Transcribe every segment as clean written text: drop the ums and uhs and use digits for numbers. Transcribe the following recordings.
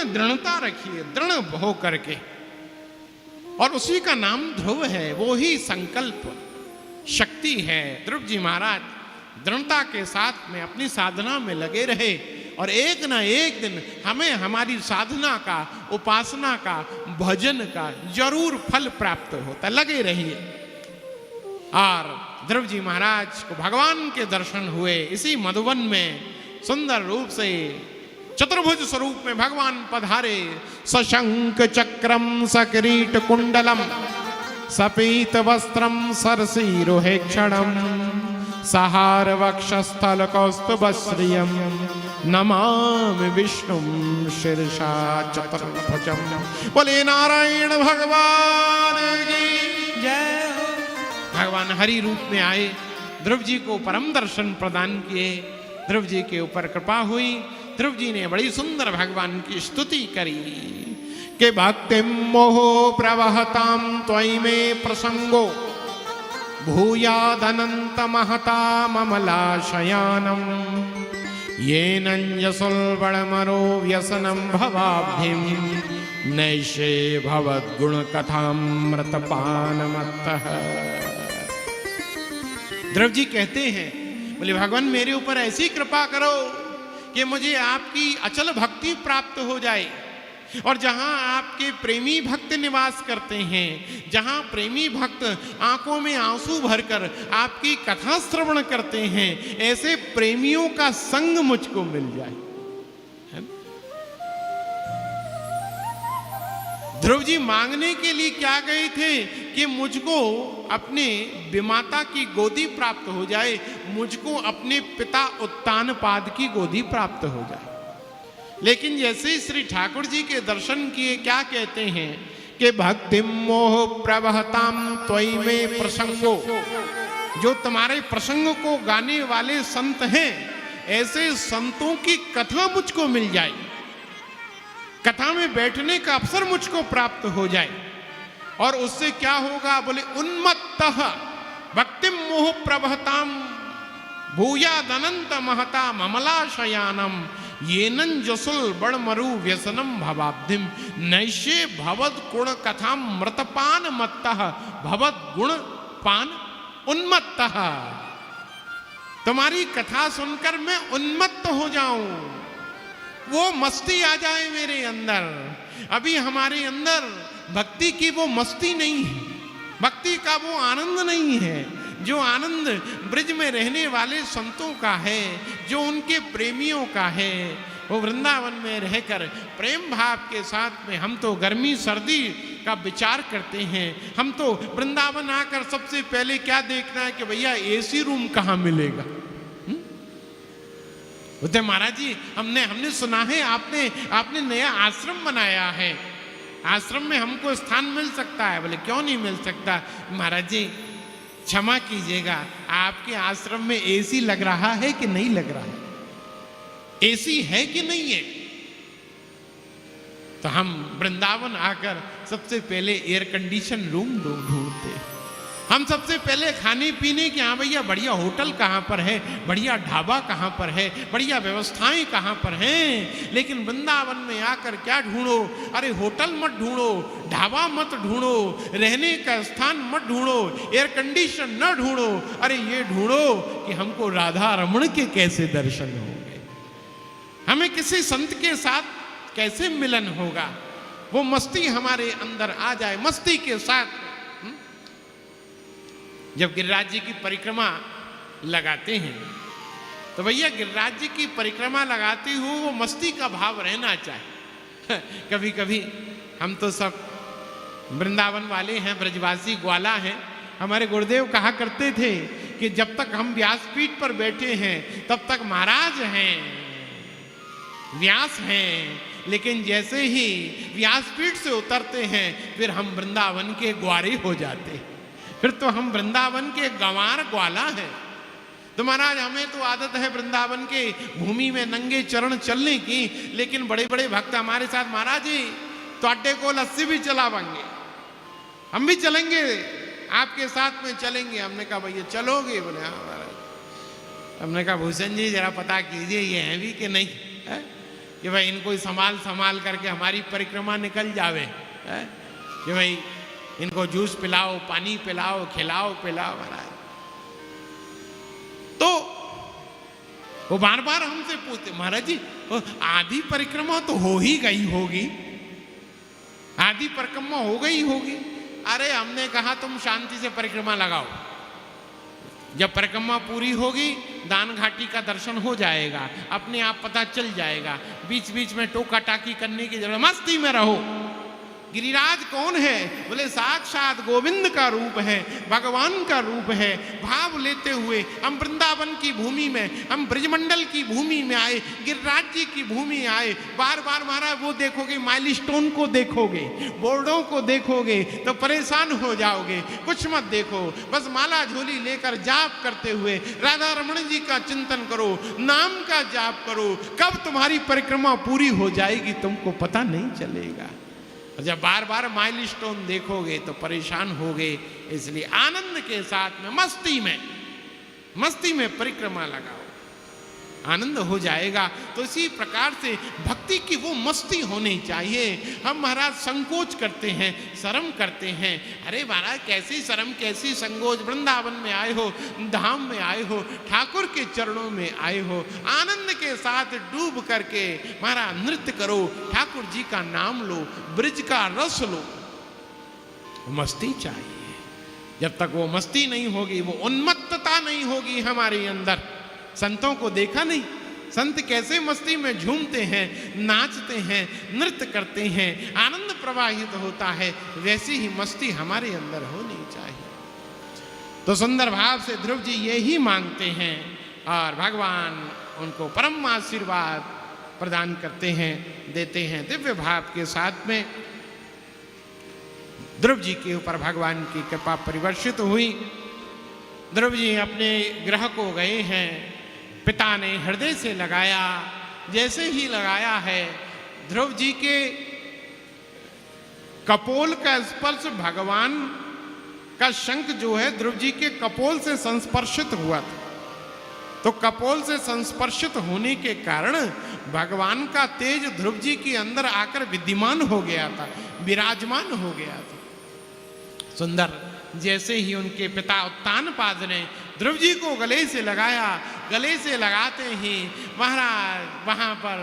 में दृढ़ता रखिए, दृढ़ हो करके। और उसी का नाम ध्रुव है, वो ही संकल्प शक्ति है। ध्रुव जी महाराज दृढ़ता के साथ में अपनी साधना में लगे रहे और एक ना एक दिन हमें हमारी साधना का, उपासना का, भजन का जरूर फल प्राप्त होता। लगे रहिए। और ध्रुव जी महाराज को भगवान के दर्शन हुए इसी मधुवन में। सुंदर रूप से चतुर्भुज स्वरूप में भगवान पधारे। सशंक चक्रम सकिरीट कुंडलम सपीत वस्त्रम सरसीरुहेक्षणम सहार वक्षस्थल कौस्तुभश्रियम नमामि विष्णुम शीर्षा चतुर्भुजम। बोले नारायण भगवान की जय। भगवान हरि रूप में आए, ध्रुव जी को परम दर्शन प्रदान किए। ध्रुव जी के ऊपर कृपा हुई। ध्रुव जी ने बड़ी सुंदर भगवान की स्तुति करी कि भक्ति मोह प्रवहताम त्वयि में प्रसंगो भूयादनंत महता ममलाशयानम येन यशुल्बणमरो व्यसनं भवाब्धिं नैषे भवद्गुण कथामृतपानमत्तः। ध्रुव जी कहते हैं, बोले भगवान मेरे ऊपर ऐसी कृपा करो कि मुझे आपकी अचल भक्ति प्राप्त हो जाए। और जहां आपके प्रेमी भक्त निवास करते हैं, जहां प्रेमी भक्त आंखों में आंसू भरकर आपकी कथा श्रवण करते हैं, ऐसे प्रेमियों का संग मुझको मिल जाए। ध्रुव जी मांगने के लिए क्या गए थे कि मुझको अपने विमाता की गोदी प्राप्त हो जाए, मुझको अपने पिता उत्तानपाद की गोदी प्राप्त हो जाए। लेकिन जैसे ही श्री ठाकुर जी के दर्शन किए, क्या कहते हैं कि भक्ति मोह प्रवहताम त्वयि में प्रसंगो, जो तुम्हारे प्रसंग को गाने वाले संत हैं, ऐसे संतों की कथा मुझको मिल जाए, कथा में बैठने का अवसर मुझको प्राप्त हो जाए। और उससे क्या होगा, बोले उन्मत्तः भक्ति मोह प्रवहताम भूयादनंत महता ममलाशयानम येनन जसुल बड़मरु व्यसनम भवाब्धिम नैषे भवद गुण कथा मृतपान मत्तः भवद गुण पान उन्मत्तः। तुम्हारी कथा सुनकर मैं उन्मत्त हो जाऊं, वो मस्ती आ जाए मेरे अंदर। अभी हमारे अंदर भक्ति की वो मस्ती नहीं है, भक्ति का वो आनंद नहीं है जो आनंद ब्रिज में रहने वाले संतों का है, जो उनके प्रेमियों का है। वो वृंदावन में रहकर प्रेम भाव के साथ में, हम तो गर्मी सर्दी का विचार करते हैं, हम तो वृंदावन आकर सबसे पहले क्या देखना है कि भैया एसी रूम कहाँ मिलेगा। बोलते महाराज जी हमने सुना है आपने नया आश्रम बनाया है, आश्रम में हमको स्थान मिल सकता है। बोले क्यों नहीं मिल सकता महाराज जी, क्षमा कीजिएगा, आपके आश्रम में एसी लग रहा है कि नहीं लग रहा है, एसी है कि नहीं है। तो हम वृंदावन आकर सबसे पहले एयर कंडीशन रूम ढूंढते, हम सबसे पहले खाने पीने के, हाँ भैया बढ़िया होटल कहाँ पर है, बढ़िया ढाबा कहाँ पर है, बढ़िया व्यवस्थाएं कहाँ पर हैं। लेकिन वृंदावन में आकर क्या ढूंढो, अरे होटल मत ढूंढो, ढाबा मत ढूंढो, रहने का स्थान मत ढूंढो, एयर कंडीशन न ढूंढो, अरे ये ढूंढो कि हमको राधा रमण के कैसे दर्शन होंगे, हमें किसी संत के साथ कैसे मिलन होगा, वो मस्ती हमारे अंदर आ जाए। मस्ती के साथ जब गिरिराज जी की परिक्रमा लगाते हैं तो भैया गिरिराज जी की परिक्रमा लगाते हुए वो मस्ती का भाव रहना चाहिए। कभी कभी हम तो सब वृंदावन वाले हैं, ब्रजवासी ग्वाला हैं, हमारे गुरुदेव कहा करते थे कि जब तक हम व्यासपीठ पर बैठे हैं तब तक महाराज हैं, व्यास हैं, लेकिन जैसे ही व्यासपीठ से उतरते हैं फिर हम वृंदावन के ग्वारे हो जाते हैं, फिर तो हम वृंदावन के गंवार ग्वाला हैं। तो महाराज हमें तो आदत है वृंदावन के भूमि में नंगे चरण चलने की, लेकिन बड़े बड़े भक्त हमारे साथ, महाराज जी तोड़े को लस्सी भी चलावेंगे, हम भी चलेंगे, आपके साथ में चलेंगे। हमने कहा भैया चलोगे? बोले हाँ महाराज। हमने कहा भूषण जी जरा पता कीजिए ये है भी कि नहीं है? कि भाई इनको संभाल संभाल करके हमारी परिक्रमा निकल जावे, है? कि भाई इनको जूस पिलाओ, पानी पिलाओ, खिलाओ पिलाओ महाराज। तो वो बार बार हमसे पूछते, महाराज जी आधी परिक्रमा तो हो ही गई होगी, आधी परिक्रमा हो गई होगी। अरे हमने कहा तुम शांति से परिक्रमा लगाओ, जब परिक्रमा पूरी होगी दान घाटी का दर्शन हो जाएगा, अपने आप पता चल जाएगा, बीच बीच में टोका टाकी करने की जरूरत, मस्ती में रहो। गिरिराज कौन है? बोले साक्षात गोविंद का रूप है, भगवान का रूप है। भाव लेते हुए हम वृंदावन की भूमि में, हम ब्रजमंडल की भूमि में आए, गिरिराज जी की भूमि आए। बार बार महाराज वो देखोगे, माइलस्टोन को देखोगे, बोर्डों को देखोगे तो परेशान हो जाओगे। कुछ मत देखो, बस माला झोली लेकर जाप करते हुए राधा रमण जी का चिंतन करो, नाम का जाप करो। कब तुम्हारी परिक्रमा पूरी हो जाएगी तुमको पता नहीं चलेगा। जब बार बार माइलस्टोन देखोगे तो परेशान होगे। इसलिए आनंद के साथ में, मस्ती में परिक्रमा लगाओ, आनंद हो जाएगा। तो इसी प्रकार से भक्ति की वो मस्ती होनी चाहिए। हम महाराज संकोच करते हैं, शर्म करते हैं। अरे महाराज कैसी शर्म, कैसी संकोच, वृंदावन में आए हो, धाम में आए हो, ठाकुर के चरणों में आए हो, आनंद के साथ डूब करके महाराज नृत्य करो, ठाकुर जी का नाम लो, ब्रज का रस लो। मस्ती चाहिए। जब तक वो मस्ती नहीं होगी, वो उन्मत्तता नहीं होगी हमारे अंदर। संतों को देखा नहीं, संत कैसे मस्ती में झूमते हैं, नाचते हैं, नृत्य करते हैं, आनंद प्रवाहित होता है। वैसी ही मस्ती हमारे अंदर होनी चाहिए। तो सुंदर भाव से ध्रुव जी ये ही मांगते हैं और भगवान उनको परम आशीर्वाद प्रदान करते हैं, देते हैं। दिव्य भाव के साथ में ध्रुव जी के ऊपर भगवान की कृपा परिवर्षित हुई। ध्रुव जी अपने गृह को गए हैं, पिता ने हृदय से लगाया। जैसे ही लगाया है, ध्रुव जी के कपोल का स्पर्श, भगवान का शंख जो है ध्रुव जी के कपोल से संस्पर्शित हुआ था। तो कपोल से संस्पर्शित होने के कारण भगवान का तेज ध्रुव जी के अंदर आकर विद्यमान हो गया था, विराजमान हो गया था। सुंदर। जैसे ही उनके पिता उत्तानपाद ने ध्रुव जी को गले से लगाया, गले से लगाते ही महाराज वहां पर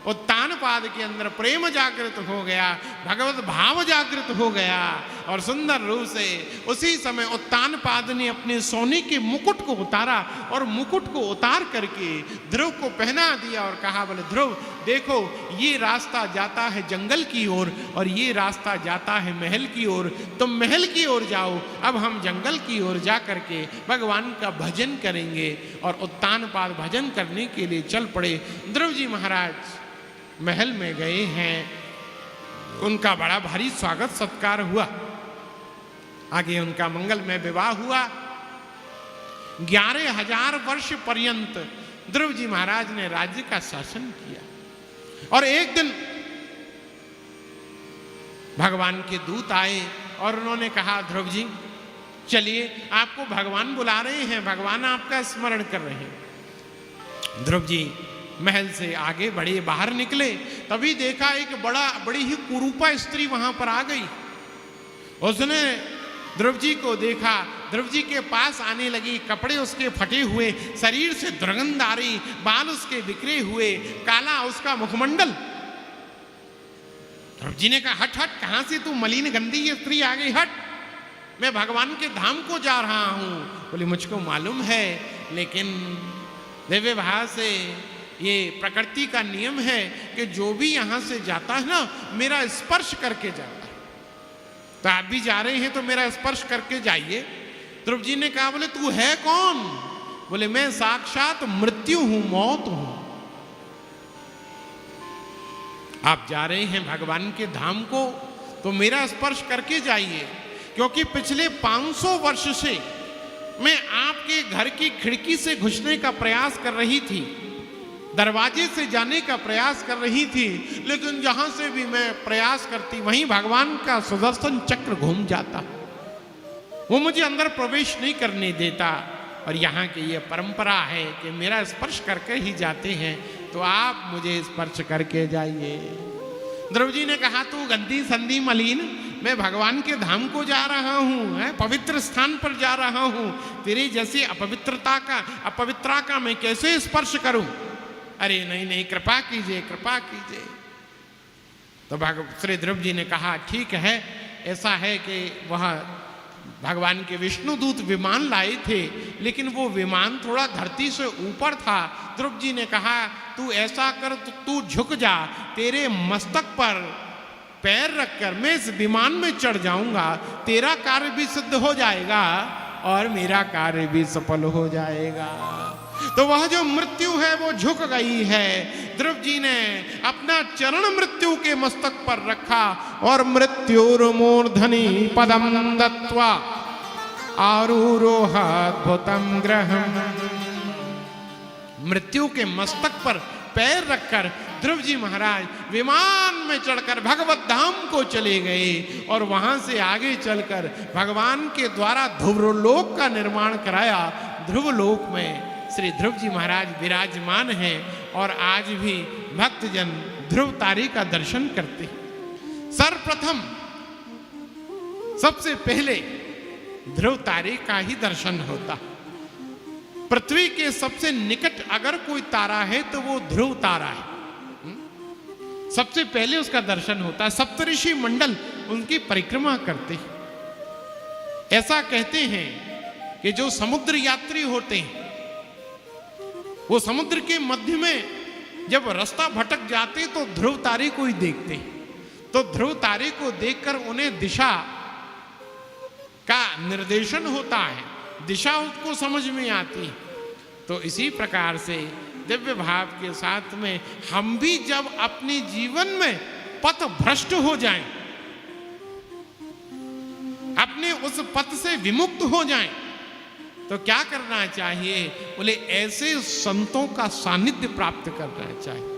उत्तानपाद के अंदर प्रेम जागृत हो गया, भगवत भाव जागृत हो गया। और सुंदर रूप से उसी समय उत्तानपाद ने अपने सोने के मुकुट को उतारा और मुकुट को उतार करके ध्रुव को पहना दिया और कहा, बोले ध्रुव देखो, ये रास्ता जाता है जंगल की ओर और ये रास्ता जाता है महल की ओर। तुम महल की ओर जाओ, अब हम जंगल की ओर जा करके भगवान का भजन करेंगे। और उत्तानपाद भजन करने के लिए चल पड़े। ध्रुव जी महाराज महल में गए हैं, उनका बड़ा भारी स्वागत सत्कार हुआ। आगे उनका मंगलमय विवाह हुआ। 11,000 वर्ष पर्यंत ध्रुव जी महाराज ने राज्य का शासन किया। और एक दिन भगवान के दूत आए और उन्होंने कहा, ध्रुव जी चलिए, आपको भगवान बुला रहे हैं, भगवान आपका स्मरण कर रहे हैं। ध्रुव जी महल से आगे बढ़े, बाहर निकले, तभी देखा एक बड़ी ही कुरूपा स्त्री वहां पर आ गई। उसने ध्रुव जी को देखा, ध्रुव जी के पास आने लगी। कपड़े उसके फटे हुए, शरीर से दुर्गंध आ रही, बाल उसके बिखरे हुए, काला उसका मुखमंडल। ध्रुव जी ने कहा, हट हट, कहां से तू मलिन गंदी ये स्त्री आ गई, हट, मैं भगवान के धाम को जा रहा हूं। बोले मुझको मालूम है, लेकिन दिव्य भाव से ये प्रकृति का नियम है कि जो भी यहां से जाता है ना, मेरा स्पर्श करके जाता है। तो आप भी जा रहे हैं तो मेरा स्पर्श करके जाइए। ध्रुव जी ने कहा, बोले तू है कौन? बोले मैं साक्षात मृत्यु हूं, मौत हूं। आप जा रहे हैं भगवान के धाम को तो मेरा स्पर्श करके जाइए, क्योंकि पिछले 500 वर्ष से मैं आपके घर की खिड़की से घुसने का प्रयास कर रही थी, दरवाजे से जाने का प्रयास कर रही थी, लेकिन जहां से भी मैं प्रयास करती वहीं भगवान का सुदर्शन चक्र घूम जाता, वो मुझे अंदर प्रवेश नहीं करने देता। और यहाँ की ये परंपरा है कि मेरा स्पर्श करके ही जाते हैं, तो आप मुझे स्पर्श करके जाइए। ध्रुव जी ने कहा, तू गंदी संधी मलिन, मैं भगवान के धाम को जा रहा हूँ, पवित्र स्थान पर जा रहा हूँ, तेरी जैसी अपवित्रता का मैं कैसे स्पर्श करूं? अरे नहीं नहीं, कृपा कीजिए, कृपा कीजिए। तो श्री ध्रुव जी ने कहा, ठीक है, ऐसा है कि वह भगवान के विष्णु दूत विमान लाए थे, लेकिन वो विमान थोड़ा धरती से ऊपर था। ध्रुव जी ने कहा, तू ऐसा कर, तू झुक जा, तेरे मस्तक पर पैर रखकर मैं इस विमान में चढ़ जाऊंगा, तेरा कार्य भी सिद्ध हो जाएगा और मेरा कार्य भी सफल हो जाएगा। तो वह जो मृत्यु है वो झुक गई है। ध्रुव जी ने अपना चरण मृत्यु के मस्तक पर रखा और मृत्युर्मूर्धनि पदम दत्वा आरूरोहाद्भुतम ग्रहम। मृत्यु के मस्तक पर पैर रखकर ध्रुव जी महाराज विमान में चढ़कर भगवत धाम को चले गए और वहां से आगे चलकर भगवान के द्वारा ध्रुवलोक का निर्माण कराया। ध्रुवलोक में श्री ध्रुव जी महाराज विराजमान हैं और आज भी भक्तजन ध्रुव तारे का दर्शन करते हैं। सर्वप्रथम सबसे पहले ध्रुव तारे का ही दर्शन होता। पृथ्वी के सबसे निकट अगर कोई तारा है तो वो ध्रुव तारा है। सबसे पहले उसका दर्शन होता है। सप्तऋषि मंडल उनकी परिक्रमा करते हैं। ऐसा कहते हैं कि जो समुद्र यात्री होते हैं वो समुद्र के मध्य में जब रास्ता भटक जाते तो ध्रुव तारे को ही देखते हैं। तो ध्रुव तारे को देखकर उन्हें दिशा का निर्देशन होता है, दिशा उसको समझ में आती है। तो इसी प्रकार से दिव्य भाव के साथ में हम भी जब अपने जीवन में पथ भ्रष्ट हो जाएं, अपने उस पथ से विमुक्त हो जाएं, तो क्या करना चाहिए? बोले ऐसे संतों का सानिध्य प्राप्त करना चाहिए।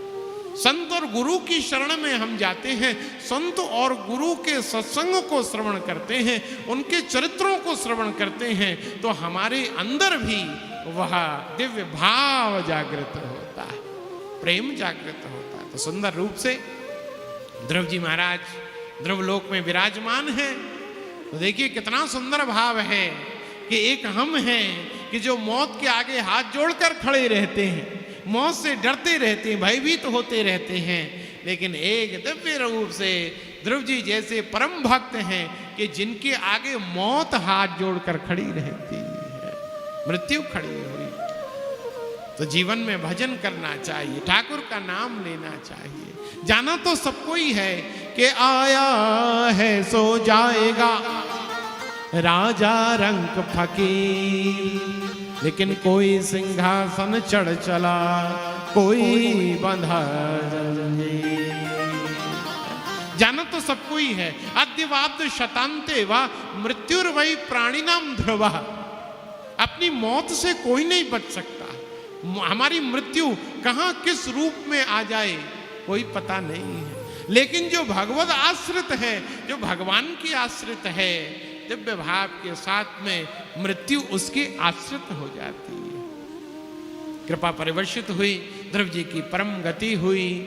संत और गुरु की शरण में हम जाते हैं, संत और गुरु के सत्संग को श्रवण करते हैं, उनके चरित्रों को श्रवण करते हैं, तो हमारे अंदर भी वह दिव्य भाव जागृत होता है, प्रेम जागृत होता है। तो सुंदर रूप से ध्रुव जी महाराज ध्रुवलोक में विराजमान हैं। तो देखिए कितना सुंदर भाव है कि एक हम हैं कि जो मौत के आगे हाथ जोड़कर खड़े रहते हैं, मौत से डरते रहते हैं, भयभीत होते रहते हैं, लेकिन एक दिव्य रूप से ध्रुव जी जैसे परम भक्त हैं कि जिनके आगे मौत हाथ जोड़कर खड़ी रहती है, मृत्यु खड़ी हुई। तो जीवन में भजन करना चाहिए, ठाकुर का नाम लेना चाहिए। जाना तो सबको ही है कि आया है सो जाएगा राजा रंक फकीर, लेकिन कोई सिंहासन चढ़ चला, कोई बंधा जंजीर। जाना तो सबको ही है। अद्यवाब्द शतांते वा मृत्युर्वै प्राणिनाम ध्रुवा। अपनी मौत से कोई नहीं बच सकता। हमारी मृत्यु कहाँ किस रूप में आ जाए कोई पता नहीं है, लेकिन जो भगवत आश्रित है, जो भगवान की आश्रित है, दिव्य भाव के साथ में मृत्यु उसके आश्रित हो जाती है। कृपा परिवर्षित हुई, ध्रुव जी की परम गति हुई।